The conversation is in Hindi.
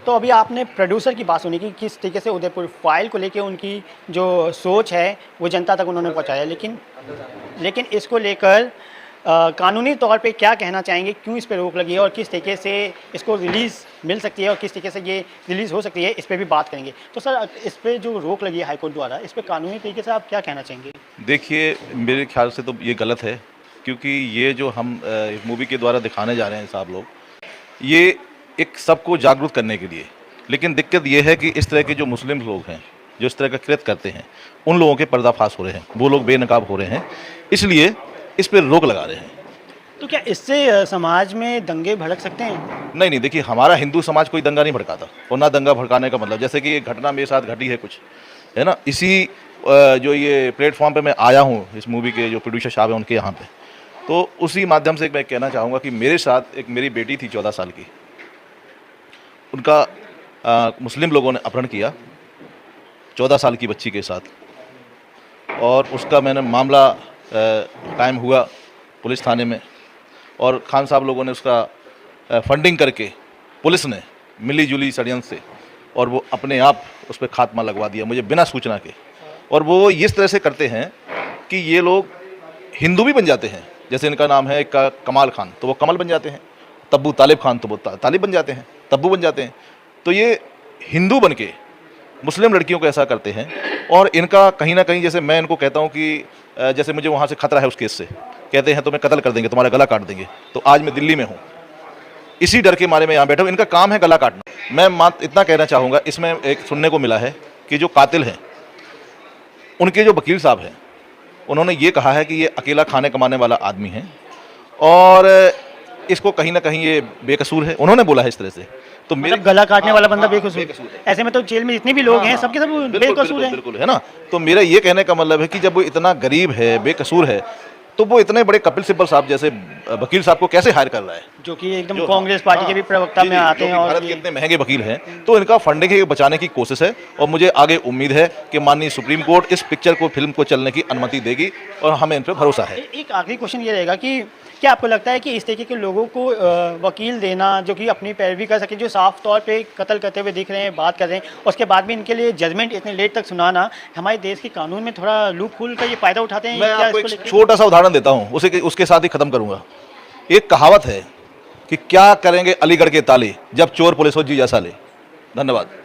तो अभी आपने प्रोड्यूसर की बात सुनी कि किस तरीके से उदयपुर फाइल को लेके उनकी जो सोच है वो जनता तक उन्होंने पहुंचाया, लेकिन इसको लेकर कानूनी तौर पे क्या कहना चाहेंगे, क्यों इस पे रोक लगी है और किस तरीके से इसको रिलीज़ मिल सकती है और किस तरीके से ये रिलीज़ हो सकती है, इस पे भी बात करेंगे। तो सर, इस पे जो रोक लगी है हाईकोर्ट द्वारा, इस पे कानूनी तरीके से आप क्या कहना चाहेंगे? देखिए, मेरे ख्याल से तो ये गलत है, क्योंकि ये जो हम एक मूवी के द्वारा दिखाने जा रहे हैं साहब लोग, ये एक सबको जागरूक करने के लिए। लेकिन दिक्कत ये है कि इस तरह के जो मुस्लिम लोग हैं, जो इस तरह का कृत्य करते हैं, उन लोगों के पर्दाफाश हो रहे हैं, वो लोग बेनकाब हो रहे हैं, इसलिए इस पर रोक लगा रहे हैं। तो क्या इससे समाज में दंगे भड़क सकते हैं? नहीं, देखिए, हमारा हिंदू समाज कोई दंगा नहीं भड़काता, और ना दंगा भड़काने का मतलब, जैसे कि ये घटना मेरे साथ घटी है कुछ, है ना, इसी जो ये प्लेटफॉर्म पे मैं आया हूँ, इस मूवी के जो प्रोड्यूसर साहब हैं उनके यहाँ पे, तो उसी माध्यम से मैं कहना चाहूँगा कि मेरे साथ एक मेरी बेटी थी 14 साल की, उनका मुस्लिम लोगों ने अपहरण किया 14 साल की बच्ची के साथ, और उसका मैंने मामला कायम हुआ पुलिस थाने में, और खान साहब लोगों ने उसका फंडिंग करके, पुलिस ने मिली जुली षड्यंत्र से, और वो अपने आप उस पर खात्मा लगवा दिया मुझे बिना सूचना के। और वो इस तरह से करते हैं कि ये लोग हिंदू भी बन जाते हैं, जैसे इनका नाम है का कमाल खान, तो वो कमल बन जाते हैं, तब्बू तालिब खान, तो वो तालिब बन जाते हैं, तब्बू बन जाते हैं। तो ये हिंदू बन के मुस्लिम लड़कियों को ऐसा करते हैं, और इनका कहीं ना कहीं, जैसे मैं इनको कहता हूँ कि जैसे मुझे वहाँ से खतरा है उस केस से, कहते हैं तुम्हें कत्ल कर देंगे, तुम्हारा गला काट देंगे, तो आज मैं दिल्ली में हूँ, इसी डर के मारे मैं यहाँ बैठा हूँ। इनका काम है गला काटना। मैं मात्र इतना कहना चाहूँगा, इसमें एक सुनने को मिला है कि जो कातिल हैं, उनके जो वकील साहब हैं, उन्होंने ये कहा है कि ये अकेला खाने कमाने वाला आदमी है, और इसको कहीं ना कहीं ये बेकसूर है, उन्होंने बोला है इस तरह से। तो मेरे गला काटने वाला बंदा बेकसूर है। ऐसे में तो जेल में जितने भी लोग हैं सबके सब बेकसूर हैं। बिल्कुल, है ना। तो मेरा ये कहने का मतलब है कि जब वो इतना गरीब है, बेकसूर है, तो वो इतने बड़े कपिल सिब्बल साहब जैसे वकील साहब को कैसे हायर कर रहा है, जो कि एकदम कांग्रेस पार्टी के भी प्रवक्ता में आते हैं, और भारत के इतने महंगे वकील हैं। तो इनका फंडिंग है, बचाने की कोशिश है, और मुझे आगे उम्मीद है कि माननीय सुप्रीम कोर्ट इस पिक्चर को, फिल्म को चलने की अनुमति देगी, और हमें इन पर भरोसा है। एक आखिरी क्वेश्चन ये रहेगा कि क्या आपको लगता है कि इस तरीके के लोगों को वकील देना, जो कि अपनी पैरवी कर सके, जो साफ तौर पे कत्ल करते हुए दिख रहे हैं, बात कर रहे हैं, उसके बाद भी इनके लिए जजमेंट इतने लेट तक सुनाना, हमारे देश के कानून में थोड़ा लूप होल का ये फायदा उठाते हैं? मैं आपको एक छोटा सा उदाहरण देता हूँ, उसके साथ ही खत्म करूंगा। एक कहावत है कि क्या करेंगे अलीगढ़ के ताले, जब चोर पुलिस हो जीजा साले। धन्यवाद।